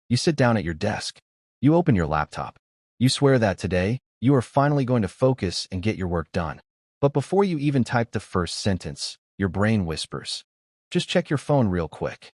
You sit down at your desk. You open your laptop. You swear that today, you are finally going to focus and get your work done. But before you even type the first sentence, your brain whispers, "Just check your phone real quick."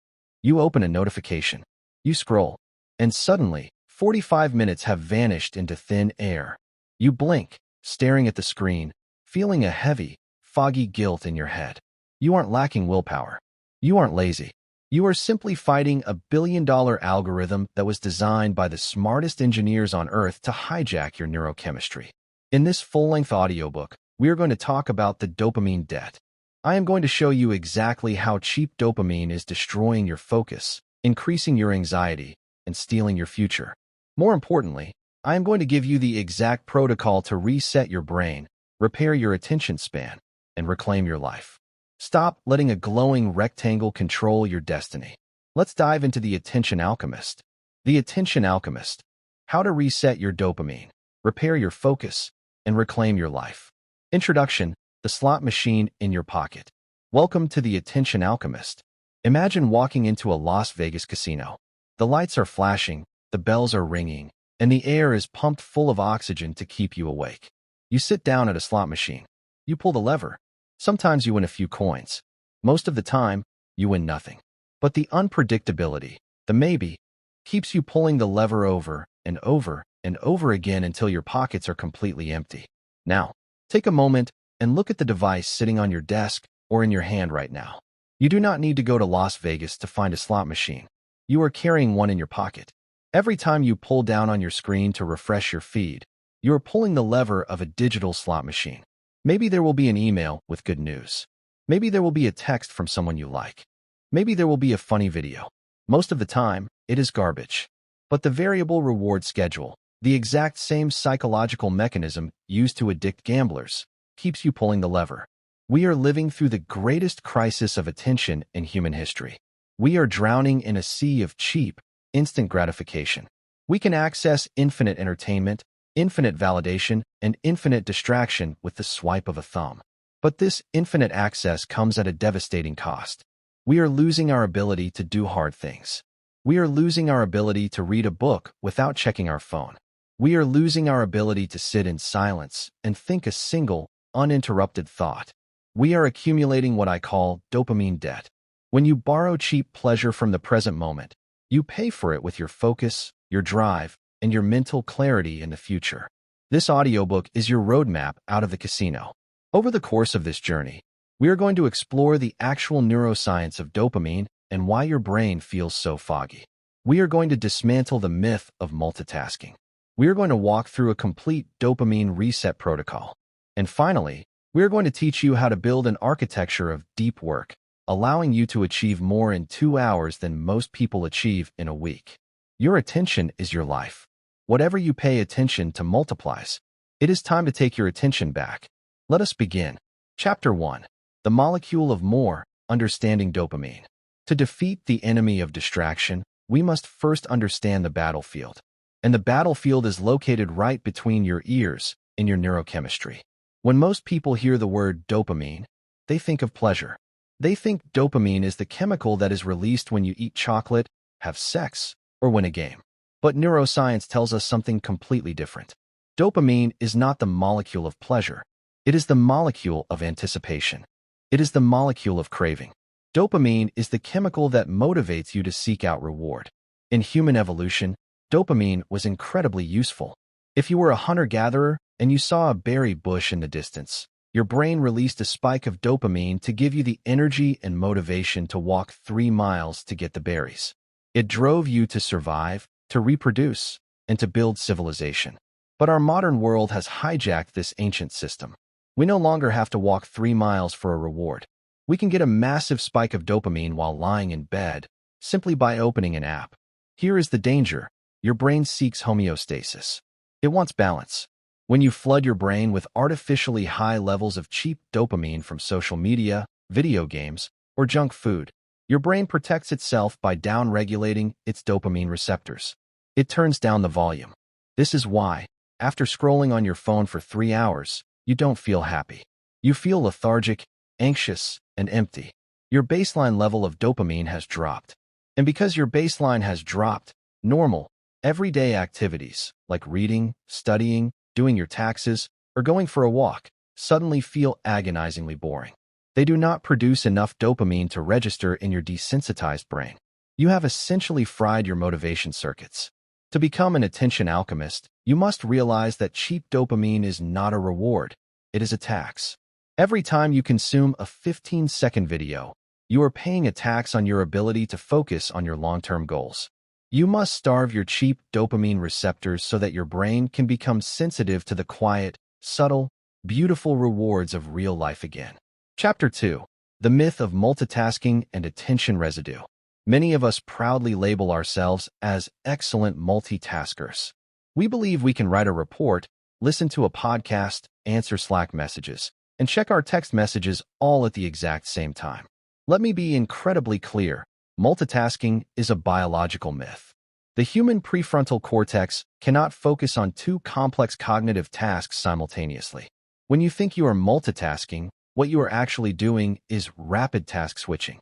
You open a notification. You scroll. And suddenly, 45 minutes have vanished into thin air. You blink, staring at the screen, feeling a heavy, foggy guilt in your head. You aren't lacking willpower. You aren't lazy. You are simply fighting a billion-dollar algorithm that was designed by the smartest engineers on Earth to hijack your neurochemistry. In this full-length audiobook, we are going to talk about the dopamine debt. I am going to show you exactly how cheap dopamine is destroying your focus, increasing your anxiety, and stealing your future. More importantly, I am going to give you the exact protocol to reset your brain, repair your attention span, and reclaim your life. Stop letting a glowing rectangle control your destiny. Let's dive into the Attention Alchemist. The Attention Alchemist. How to reset your dopamine, repair your focus, and reclaim your life. Introduction: the slot machine in your pocket. Welcome to the Attention Alchemist. Imagine walking into a Las Vegas casino. The lights are flashing, the bells are ringing, and the air is pumped full of oxygen to keep you awake. You sit down at a slot machine. You pull the lever. Sometimes you win a few coins. Most of the time, you win nothing. But the unpredictability, the maybe, keeps you pulling the lever over and over and over again until your pockets are completely empty. Now, take a moment and look at the device sitting on your desk or in your hand right now. You do not need to go to Las Vegas to find a slot machine. You are carrying one in your pocket. Every time you pull down on your screen to refresh your feed, you are pulling the lever of a digital slot machine. Maybe there will be an email with good news. Maybe there will be a text from someone you like. Maybe there will be a funny video. Most of the time, it is garbage. But the variable reward schedule, the exact same psychological mechanism used to addict gamblers, keeps you pulling the lever. We are living through the greatest crisis of attention in human history. We are drowning in a sea of cheap, instant gratification. We can access infinite entertainment, infinite validation, and infinite distraction with the swipe of a thumb. But this infinite access comes at a devastating cost. We are losing our ability to do hard things. We are losing our ability to read a book without checking our phone. We are losing our ability to sit in silence and think a single, uninterrupted thought. We are accumulating what I call dopamine debt. When you borrow cheap pleasure from the present moment, you pay for it with your focus, your drive, and your mental clarity in the future. This audiobook is your roadmap out of the casino. Over the course of this journey, we are going to explore the actual neuroscience of dopamine and why your brain feels so foggy. We are going to dismantle the myth of multitasking. We are going to walk through a complete dopamine reset protocol. And finally, we are going to teach you how to build an architecture of deep work, allowing you to achieve more in 2 hours than most people achieve in a week. Your attention is your life. Whatever you pay attention to multiplies. It is time to take your attention back. Let us begin. Chapter 1. The Molecule of More, Understanding Dopamine. To defeat the enemy of distraction, we must first understand the battlefield. And the battlefield is located right between your ears in your neurochemistry. When most people hear the word dopamine, they think of pleasure. They think dopamine is the chemical that is released when you eat chocolate, have sex, or win a game. But neuroscience tells us something completely different. Dopamine is not the molecule of pleasure. It is the molecule of anticipation. It is the molecule of craving. Dopamine is the chemical that motivates you to seek out reward. In human evolution, dopamine was incredibly useful. If you were a hunter-gatherer and you saw a berry bush in the distance, your brain released a spike of dopamine to give you the energy and motivation to walk 3 miles to get the berries. It drove you to survive, to reproduce, and to build civilization. But our modern world has hijacked this ancient system. We no longer have to walk 3 miles for a reward. We can get a massive spike of dopamine while lying in bed, simply by opening an app. Here is the danger. Your brain seeks homeostasis. It wants balance. When you flood your brain with artificially high levels of cheap dopamine from social media, video games, or junk food, your brain protects itself by downregulating its dopamine receptors. It turns down the volume. This is why, after scrolling on your phone for 3 hours, you don't feel happy. You feel lethargic, anxious, and empty. Your baseline level of dopamine has dropped. And because your baseline has dropped, Normal, everyday activities, like reading, studying, doing your taxes, or going for a walk, suddenly feel agonizingly boring. They do not produce enough dopamine to register in your desensitized brain. You have essentially fried your motivation circuits. To become an attention alchemist, you must realize that cheap dopamine is not a reward, it is a tax. Every time you consume a 15-second video, you are paying a tax on your ability to focus on your long-term goals. You must starve your cheap dopamine receptors so that your brain can become sensitive to the quiet, subtle, beautiful rewards of real life again. Chapter 2. The Myth of Multitasking and Attention Residue. Many of us proudly label ourselves as excellent multitaskers. We believe we can write a report, listen to a podcast, answer Slack messages, and check our text messages all at the exact same time. Let me be incredibly clear. Multitasking is a biological myth. The human prefrontal cortex cannot focus on two complex cognitive tasks simultaneously. When you think you are multitasking, what you are actually doing is rapid task switching.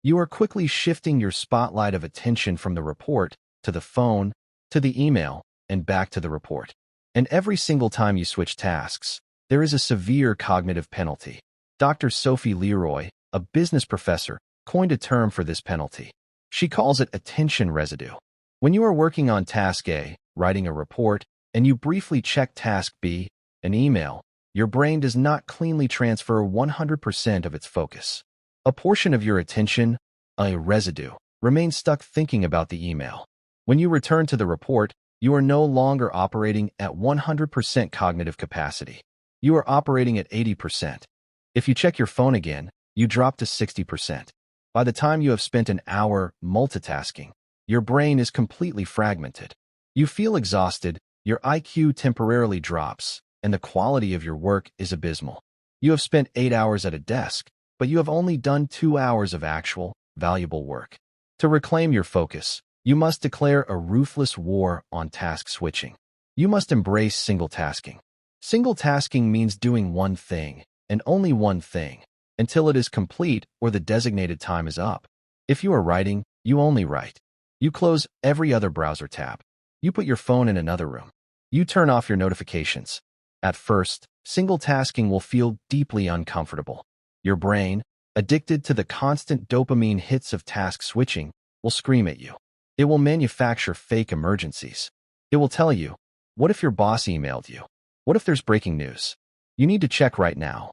You are quickly shifting your spotlight of attention from the report to the phone, to the email, and back to the report. And every single time you switch tasks, there is a severe cognitive penalty. Dr. Sophie Leroy, a business professor, coined a term for this penalty. She calls it attention residue. When you are working on task A, writing a report, and you briefly check task B, an email, your brain does not cleanly transfer 100% of its focus. A portion of your attention, a residue, remains stuck thinking about the email. When you return to the report, you are no longer operating at 100% cognitive capacity. You are operating at 80%. If you check your phone again, you drop to 60%. By the time you have spent an hour multitasking, your brain is completely fragmented. You feel exhausted, your IQ temporarily drops, and the quality of your work is abysmal. You have spent 8 hours at a desk, but you have only done 2 hours of actual, valuable work. To reclaim your focus, you must declare a ruthless war on task switching. You must embrace single-tasking. Single-tasking means doing one thing, and only one thing, until it is complete or the designated time is up. If you are writing, you only write. You close every other browser tab. You put your phone in another room. You turn off your notifications. At first, single-tasking will feel deeply uncomfortable. Your brain, addicted to the constant dopamine hits of task switching, will scream at you. It will manufacture fake emergencies. It will tell you, what if your boss emailed you? What if there's breaking news? You need to check right now.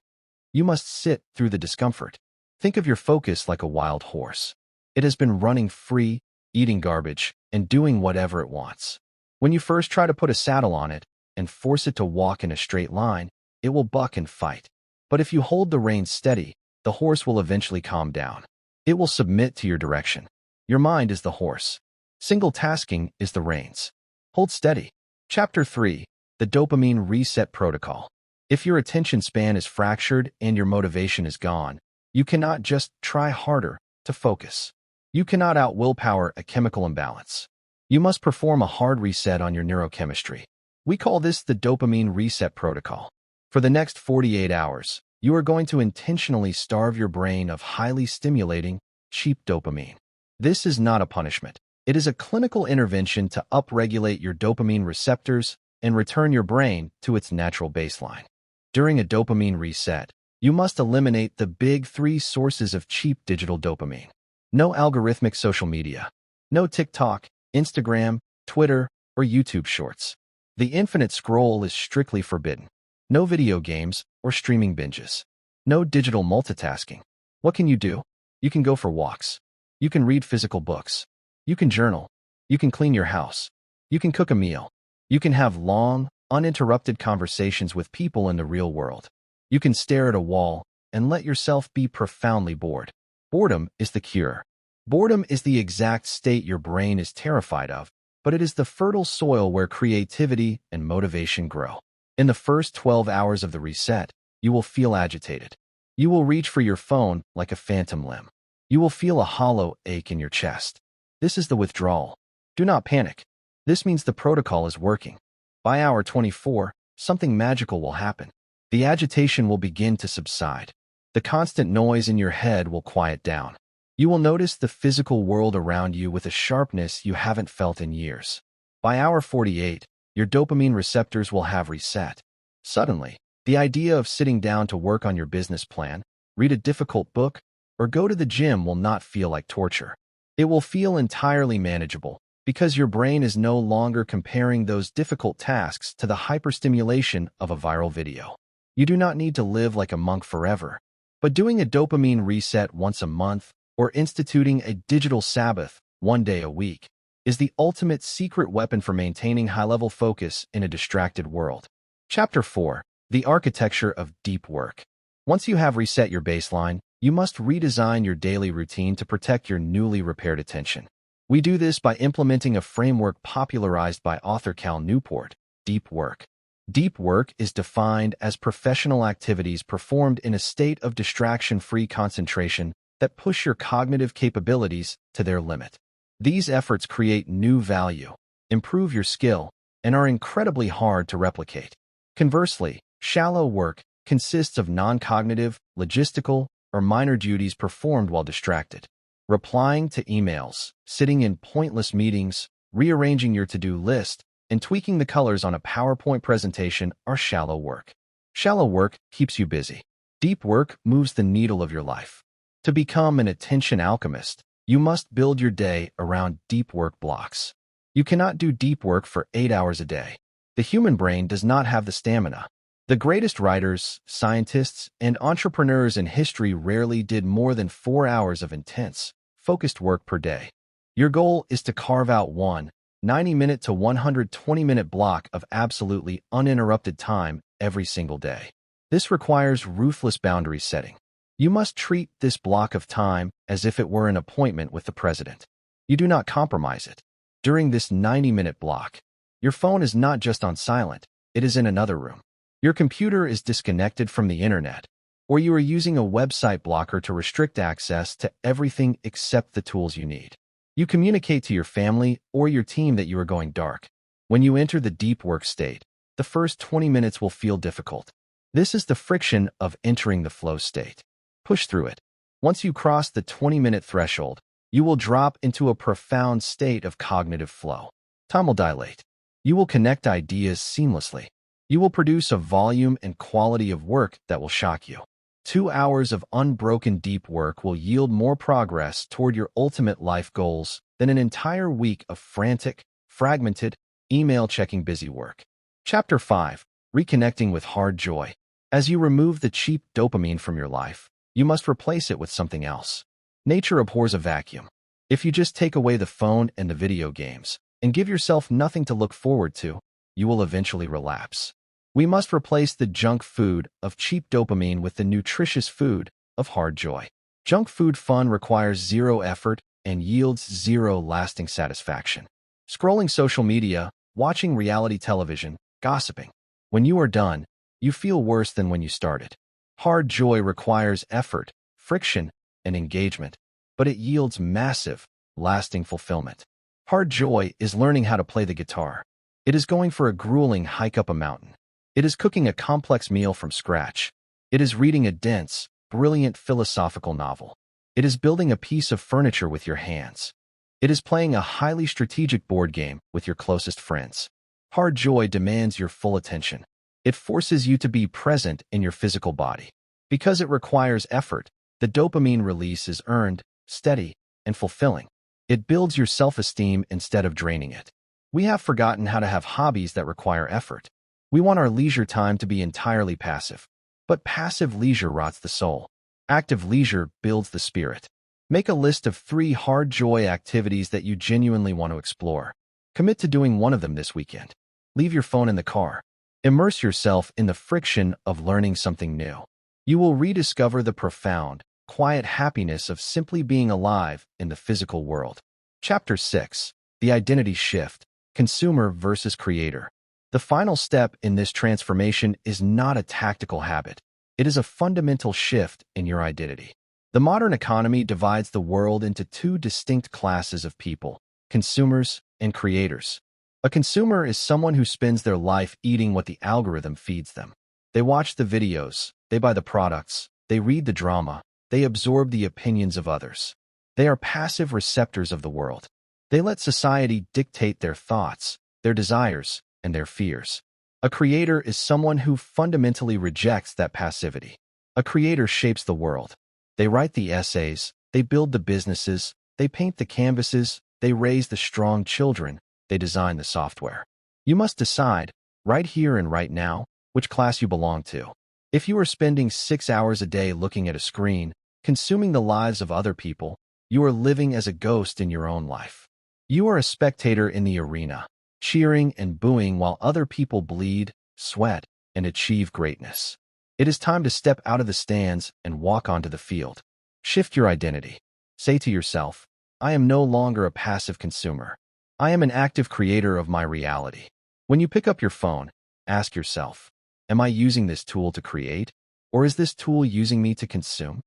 You must sit through the discomfort. Think of your focus like a wild horse. It has been running free, eating garbage, and doing whatever it wants. When you first try to put a saddle on it and force it to walk in a straight line, it will buck and fight. But if you hold the reins steady, the horse will eventually calm down. It will submit to your direction. Your mind is the horse. Single-tasking is the reins. Hold steady. Chapter 3. The Dopamine Reset Protocol. If your attention span is fractured and your motivation is gone, you cannot just try harder to focus. You cannot out-willpower a chemical imbalance. You must perform a hard reset on your neurochemistry. We call this the Dopamine Reset Protocol. For the next 48 hours, you are going to intentionally starve your brain of highly stimulating, cheap dopamine. This is not a punishment. It is a clinical intervention to upregulate your dopamine receptors and return your brain to its natural baseline. During a dopamine reset, you must eliminate the big 3 sources of cheap digital dopamine. No algorithmic social media. No TikTok, Instagram, Twitter, or YouTube Shorts. The infinite scroll is strictly forbidden. No video games or streaming binges. No digital multitasking. What can you do? You can go for walks. You can read physical books. You can journal. You can clean your house. You can cook a meal. You can have long, uninterrupted conversations with people in the real world. You can stare at a wall and let yourself be profoundly bored. Boredom is the cure. Boredom is the exact state your brain is terrified of, but it is the fertile soil where creativity and motivation grow. In the first 12 hours of the reset, you will feel agitated. You will reach for your phone like a phantom limb. You will feel a hollow ache in your chest. This is the withdrawal. Do not panic. This means the protocol is working. By hour 24, something magical will happen. The agitation will begin to subside. The constant noise in your head will quiet down. You will notice the physical world around you with a sharpness you haven't felt in years. By hour 48, your dopamine receptors will have reset. Suddenly, the idea of sitting down to work on your business plan, read a difficult book, or go to the gym will not feel like torture. It will feel entirely manageable because your brain is no longer comparing those difficult tasks to the hyperstimulation of a viral video. You do not need to live like a monk forever, but doing a dopamine reset once a month or instituting a digital Sabbath 1 day a week is the ultimate secret weapon for maintaining high-level focus in a distracted world. Chapter 4. The Architecture of Deep Work. Once you have reset your baseline, you must redesign your daily routine to protect your newly repaired attention. We do this by implementing a framework popularized by author Cal Newport, Deep Work. Deep work is defined as professional activities performed in a state of distraction-free concentration that push your cognitive capabilities to their limit. These efforts create new value, improve your skill, and are incredibly hard to replicate. Conversely, shallow work consists of non-cognitive, logistical, or minor duties performed while distracted. Replying to emails, sitting in pointless meetings, rearranging your to-do list, and tweaking the colors on a PowerPoint presentation are shallow work. Shallow work keeps you busy. Deep work moves the needle of your life. To become an attention alchemist, you must build your day around deep work blocks. You cannot do deep work for 8 hours a day. The human brain does not have the stamina. The greatest writers, scientists, and entrepreneurs in history rarely did more than 4 hours of intense, focused work per day. Your goal is to carve out one 90-minute to 120-minute block of absolutely uninterrupted time every single day. This requires ruthless boundary setting. You must treat this block of time as if it were an appointment with the president. You do not compromise it. During this 90-minute block, your phone is not just on silent, it is in another room. Your computer is disconnected from the internet, or you are using a website blocker to restrict access to everything except the tools you need. You communicate to your family or your team that you are going dark. When you enter the deep work state, the first 20 minutes will feel difficult. This is the friction of entering the flow state. Push through it. Once you cross the 20-minute threshold, you will drop into a profound state of cognitive flow. Time will dilate. You will connect ideas seamlessly. You will produce a volume and quality of work that will shock you. 2 hours of unbroken deep work will yield more progress toward your ultimate life goals than an entire week of frantic, fragmented, email-checking busy work. Chapter 5. Reconnecting with hard joy. As you remove the cheap dopamine from your life, you must replace it with something else. Nature abhors a vacuum. If you just take away the phone and the video games and give yourself nothing to look forward to, you will eventually relapse. We must replace the junk food of cheap dopamine with the nutritious food of hard joy. Junk food fun requires zero effort and yields zero lasting satisfaction. Scrolling social media, watching reality television, gossiping. When you are done, you feel worse than when you started. Hard joy requires effort, friction, and engagement, but it yields massive, lasting fulfillment. Hard joy is learning how to play the guitar. It is going for a grueling hike up a mountain. It is cooking a complex meal from scratch. It is reading a dense, brilliant philosophical novel. It is building a piece of furniture with your hands. It is playing a highly strategic board game with your closest friends. Hard joy demands your full attention. It forces you to be present in your physical body. Because it requires effort, the dopamine release is earned, steady, and fulfilling. It builds your self-esteem instead of draining it. We have forgotten how to have hobbies that require effort. We want our leisure time to be entirely passive. But passive leisure rots the soul. Active leisure builds the spirit. Make a list of 3 hard joy activities that you genuinely want to explore. Commit to doing one of them this weekend. Leave your phone in the car. Immerse yourself in the friction of learning something new. You will rediscover the profound, quiet happiness of simply being alive in the physical world. Chapter 6. The Identity Shift. Consumer versus Creator. The final step in this transformation is not a tactical habit. It is a fundamental shift in your identity. The modern economy divides the world into 2 distinct classes of people: consumers and creators. A consumer is someone who spends their life eating what the algorithm feeds them. They watch the videos, they buy the products, they read the drama, they absorb the opinions of others. They are passive receptors of the world. They let society dictate their thoughts, their desires, and their fears. A creator is someone who fundamentally rejects that passivity. A creator shapes the world. They write the essays, they build the businesses, they paint the canvases, they raise the strong children, they design the software. You must decide, right here and right now, which class you belong to. If you are spending 6 hours a day looking at a screen, consuming the lives of other people, you are living as a ghost in your own life. You are a spectator in the arena, cheering and booing while other people bleed, sweat, and achieve greatness. It is time to step out of the stands and walk onto the field. Shift your identity. Say to yourself, I am no longer a passive consumer. I am an active creator of my reality. When you pick up your phone, ask yourself, am I using this tool to create, or is this tool using me to consume?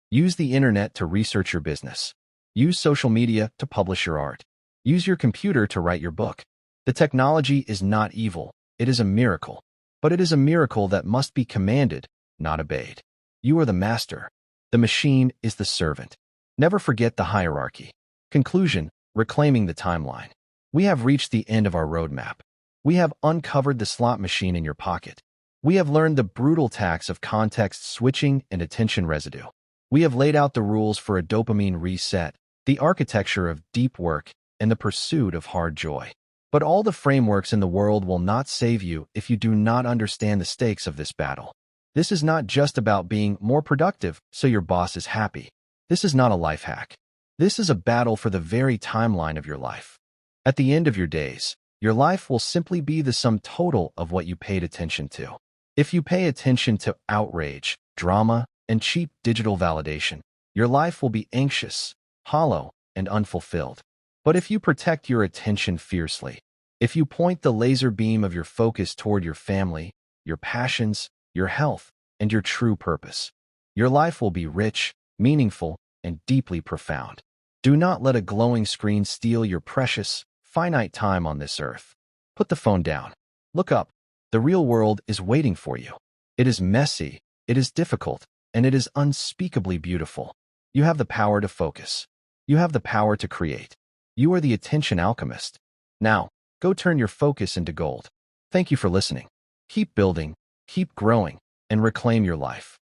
Use the internet to research your business. Use social media to publish your art. Use your computer to write your book. The technology is not evil. It is a miracle. But it is a miracle that must be commanded, not obeyed. You are the master. The machine is the servant. Never forget the hierarchy. Conclusion: reclaiming the timeline. We have reached the end of our roadmap. We have uncovered the slot machine in your pocket. We have learned the brutal tax of context switching and attention residue. We have laid out the rules for a dopamine reset, the architecture of deep work, and the pursuit of hard joy. But all the frameworks in the world will not save you if you do not understand the stakes of this battle. This is not just about being more productive so your boss is happy. This is not a life hack. This is a battle for the very timeline of your life. At the end of your days, your life will simply be the sum total of what you paid attention to. If you pay attention to outrage, drama, and cheap digital validation, your life will be anxious, hollow, and unfulfilled. But if you protect your attention fiercely, if you point the laser beam of your focus toward your family, your passions, your health, and your true purpose, your life will be rich, meaningful, and deeply profound. Do not let a glowing screen steal your precious, finite time on this earth. Put the phone down. Look up. The real world is waiting for you. It is messy, it is difficult, and it is unspeakably beautiful. You have the power to focus. You have the power to create. You are the Attention Alchemist. Now, go turn your focus into gold. Thank you for listening. Keep building, keep growing, and reclaim your life.